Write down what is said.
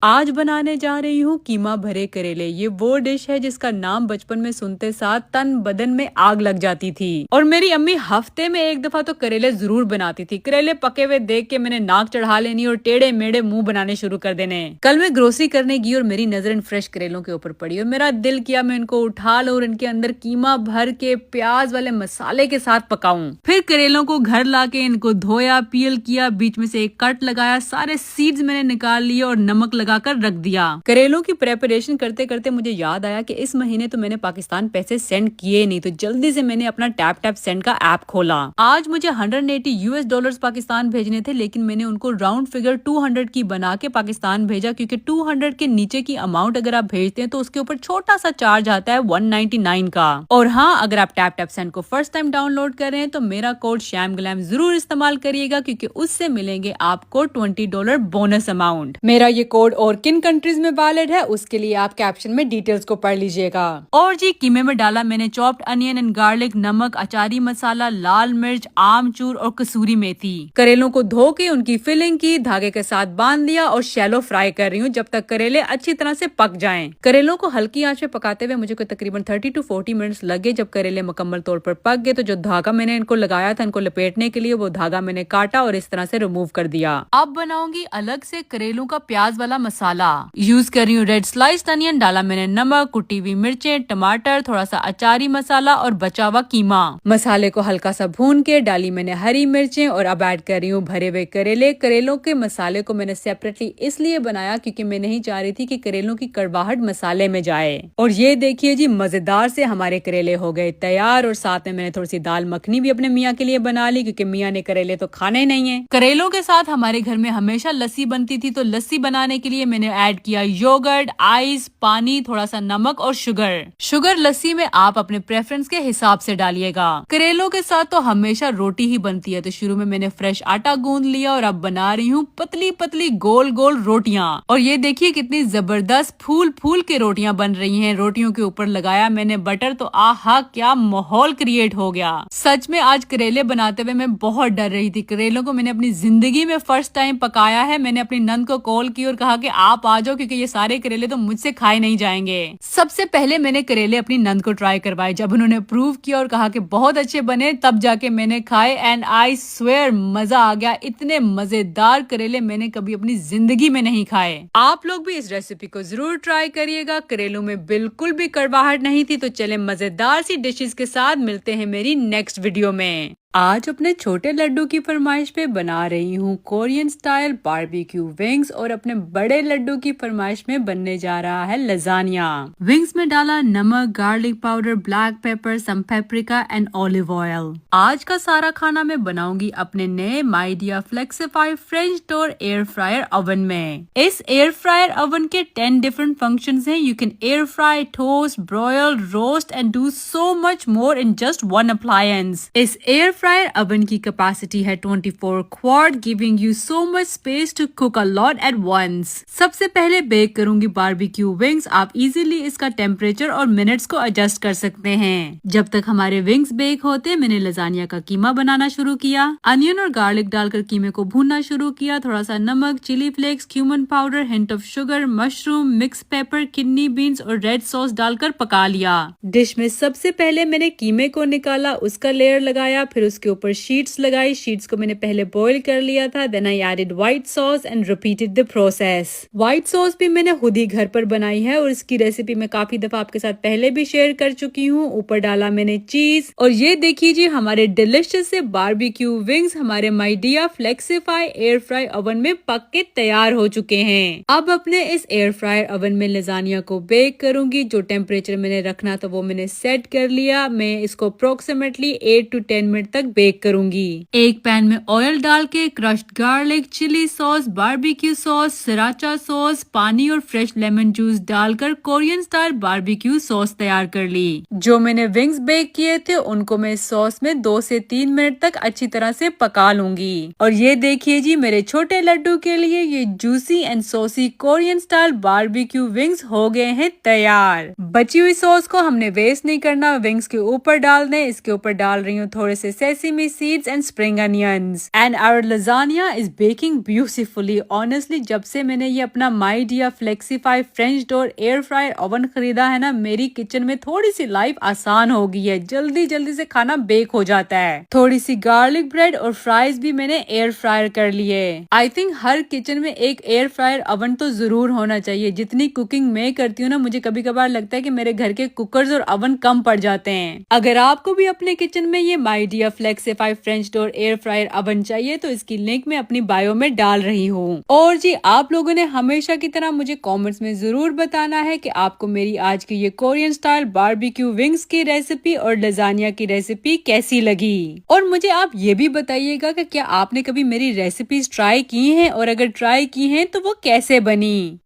आज बनाने जा रही हूँ कीमा भरे करेले। ये वो डिश है जिसका नाम बचपन में सुनते साथ तन बदन में आग लग जाती थी। और मेरी अम्मी हफ्ते में एक दफा तो करेले जरूर बनाती थी। करेले पके हुए देख के मैंने नाक चढ़ा लेनी और टेढ़े मेढ़े मुंह बनाने शुरू कर देने। कल मैं ग्रोसरी करने गई और मेरी नजर इन फ्रेश करेलों के ऊपर पड़ी और मेरा दिल किया मैं इनको उठा लूं और इनके अंदर कीमा भर के प्याज वाले मसाले के साथ पकाऊं। फिर करेलों को घर लाके इनको धोया, पील किया, बीच में से एक कट लगाया, सारे सीड्स मैंने निकाल लिए और नमक लगाकर रख दिया। करेलों की प्रेपरेशन करते करते मुझे याद आया कि इस महीने तो मैंने पाकिस्तान पैसे सेंड किए नहीं, तो जल्दी से मैंने अपना टैप टैप सेंड का ऐप खोला। आज मुझे 180 यूएस डॉलर्स पाकिस्तान भेजने थे, लेकिन मैंने उनको राउंड फिगर 200 की बना के पाकिस्तान भेजा, क्योंकि 200 के नीचे की अमाउंट अगर आप भेजते हैं तो उसके ऊपर छोटा सा चार्ज आता है 199 का। और हाँ, अगर आप टैप टैप सेंड को फर्स्ट टाइम डाउनलोड कर रहे हैं तो मेरा कोड शैम ग्लैम जरूर इस्तेमाल करिएगा, क्योंकि उससे मिलेंगे आपको $20 बोनस अमाउंट। मेरा ये कोड और किन कंट्रीज में वैलिड है उसके लिए आप कैप्शन में डिटेल्स को पढ़ लीजिएगा। और जी, कीमे में डाला मैंने चॉप्ड अनियन एंड गार्लिक, नमक, अचारी मसाला, लाल मिर्च, आमचूर और कसूरी मेथी। करेलों को धो के उनकी फिलिंग की, धागे के साथ बांध दिया और शैलो फ्राई कर रही हूँ जब तक करेले अच्छी तरह से पक जाएं। करेलों को हल्की आंच पे पकाते हुए मुझे कोई तकरीबन 30 to 40 मिनट्स लगे। जब करेले मुकम्मल तौर पर पक गए तो जो धागा मैंने इनको लगाया था इनको लपेटने के लिए, वो धागा मैंने काटा और इस तरह से रिमूव कर दिया। अब बनाऊंगी अलग से करेलों का प्याज वाला मसाला। यूज कर रही हूँ रेड स्लाइस्ड अनियन, डाला मैंने नमक, कुटी हुई मिर्चें, टमाटर, थोड़ा सा अचारी मसाला और बचा हुआ कीमा। मसाले को हल्का सा भून के डाली मैंने हरी मिर्चें और अब ऐड कर रही हूँ भरे हुए करेले। करेलों के मसाले को मैंने सेपरेटली इसलिए बनाया क्योंकि मैं नहीं चाह रही थी कि करेलों की कड़वाहट मसाले में जाए। और ये देखिए जी, मजेदार से हमारे करेले हो गए तैयार। और साथ में मैंने थोड़ी सी दाल मखनी भी अपने मियाँ के लिए बना ली, क्योंकि मियाँ ने करेले तो खाने नहीं है। करेलों के साथ हमारे घर में हमेशा लस्सी बनती थी, तो लस्सी बनाने के लिए मैंने ऐड किया योगर्ट, आइस, पानी, थोड़ा सा नमक और शुगर लस्सी में आप अपने प्रेफरेंस के हिसाब से डालिएगा। करेलों के साथ तो हमेशा रोटी ही बनती है, तो शुरू में मैंने फ्रेश आटा गूंद लिया और अब बना रही हूँ पतली पतली गोल गोल रोटियां। और ये देखिए कितनी जबरदस्त फूल फूल के रोटियां बन रही हैं। रोटियों के ऊपर लगाया मैंने बटर, तो आहा क्या माहौल क्रिएट हो गया। सच में आज करेले बनाते हुए मैं बहुत डर रही थी। करेलों को मैंने अपनी जिंदगी में फर्स्ट टाइम पकाया है। मैंने अपनी नंद को कॉल की और कहा कि आप आ जाओ, क्योंकि ये सारे करेले तो मुझसे खाए नहीं जाएंगे। सबसे पहले मैंने करेले अपनी नंद को ट्राई करवाए। जब उन्होंने प्रूव किया और कहा कि बहुत अच्छे बने, तब जाके मैंने खाए एंड आई स्वेयर मजा आ गया। इतने मजेदार करेले मैंने कभी अपनी जिंदगी में नहीं खाए। आप लोग भी इस रेसिपी को जरूर ट्राई करिएगा। करेलों में बिल्कुल भी कड़वाहट नहीं थी। तो चले मजेदार सी डिशेस के साथ मिलते हैं मेरी नेक्स्ट वीडियो में। आज अपने छोटे लड्डू की फरमाइश पे बना रही हूँ कोरियन स्टाइल बारबेक्यू विंग्स, और अपने बड़े लड्डू की फरमाइश में बनने जा रहा है लजानिया। विंग्स में डाला नमक, garlic powder, black pepper, some paprika and olive oil. आज का सारा खाना मैं बनाऊंगी अपने नए Midea flexify French door air fryer oven में। इस एयर फ्रायर ओवन के 10 डिफरेंट फंक्शंस हैं। You can air fry, toast, broil, roast and do so much more in just one appliance. इस एयर फ्रायर ओवन की capacity है 24 quart, giving you so much space to cook a lot at once. सबसे पहले bake करूंगी barbecue wings. आप easily इसका temperature और minutes को एडजस्ट कर सकते हैं। जब तक हमारे विंग्स बेक होते मैंने लजानिया का कीमा बनाना शुरू किया। अनियन और गार्लिक डालकर कीमे को भूनना शुरू किया। थोड़ा सा नमक, chilli flakes, cumin powder, hint of sugar, mushroom, mix pepper, kidney beans और रेड सॉस डालकर पका लिया। डिश में सबसे पहले मैंने कीमे को निकाला, उसका लेयर लगाया, फिर उसके ऊपर शीट्स लगाई। शीट्स को मैंने पहले बॉईल कर लिया था। Then I added white sauce and repeated the process. White sauce भी मैंने खुद ही घर पर बनाई है और इसकी रेसिपी मैं काफी दफा आपके साथ पहले भी शेयर कर चुकी हूँ। ऊपर डाला मैंने चीज। और ये देखिए जी, हमारे डिलिशियस से बारबेक्यू विंग्स हमारे माइडिया फ्लेक्सिफाई एयर फ्राई ओवन में पक के तैयार हो चुके हैं। अब अपने इस एयर फ्रायर ओवन में लजानिया को बेक करूंगी। जो टेम्परेचर मैंने रखना था वो मैंने सेट कर लिया। मैं इसको अप्रोक्सीमेटली 8 to 10 मिनट तक बेक करूंगी। एक पैन में ऑयल डाल के crushed garlic, chilli sauce, barbecue sauce, sriracha sauce, पानी और फ्रेश लेमन जूस डालकर कोरियन स्टाइल बारबेक्यू सॉस तैयार कर ली। जो मैंने विंग्स बेक किए थे उनको मैं सॉस में 2 से 3 मिनट तक अच्छी तरह से पका लूंगी। और ये देखिए जी, मेरे छोटे लड्डू के लिए ये juicy and saucy Korean style barbecue wings हो गए हैं तैयार। बची हुई सॉस को हमने वेस्ट नहीं करना, विंग्स के ऊपर डाल दें। इसके ऊपर डाल रही हूँ थोड़े से sesame seeds and spring onions. And our lasagna is baking beautifully. Honestly, जब से मैंने ये अपना Midea flexify French door air fryer oven खरीदा है ना, मेरी किचन में थोड़ी सी लाइफ आसान हो गई है। जल्दी जल्दी से खाना बेक हो जाता है। थोड़ी सी गार्लिक ब्रेड और फ्राइज भी मैंने एयर फ्रायर कर लिए। आई थिंक हर किचन में एक एयर फ्रायर ओवन तो जरूर होना चाहिए। जितनी कुकिंग मैं करती हूँ ना, मुझे कभी कभार लगता है कि मेरे घर के कुकर्स और ओवन कम पड़ जाते हैं। अगर आपको भी अपने किचन में ये Midea flexify French door air fryer oven चाहिए तो इसकी लिंक मैं अपनी बायो में डाल रही हूँ। और जी, आप लोगों ने हमेशा की तरह मुझे कमेंट्स में जरूर बताना है कि आपको मेरी आज की ये कोरियन स्टाइल बारबेक्यू विंग्स की रेसिपी और लजानिया की रेसिपी कैसी लगी। और मुझे आप ये भी बताइएगा कि क्या आपने कभी मेरी रेसिपीज ट्राई की हैं, और अगर ट्राई की हैं तो वो कैसे बनी।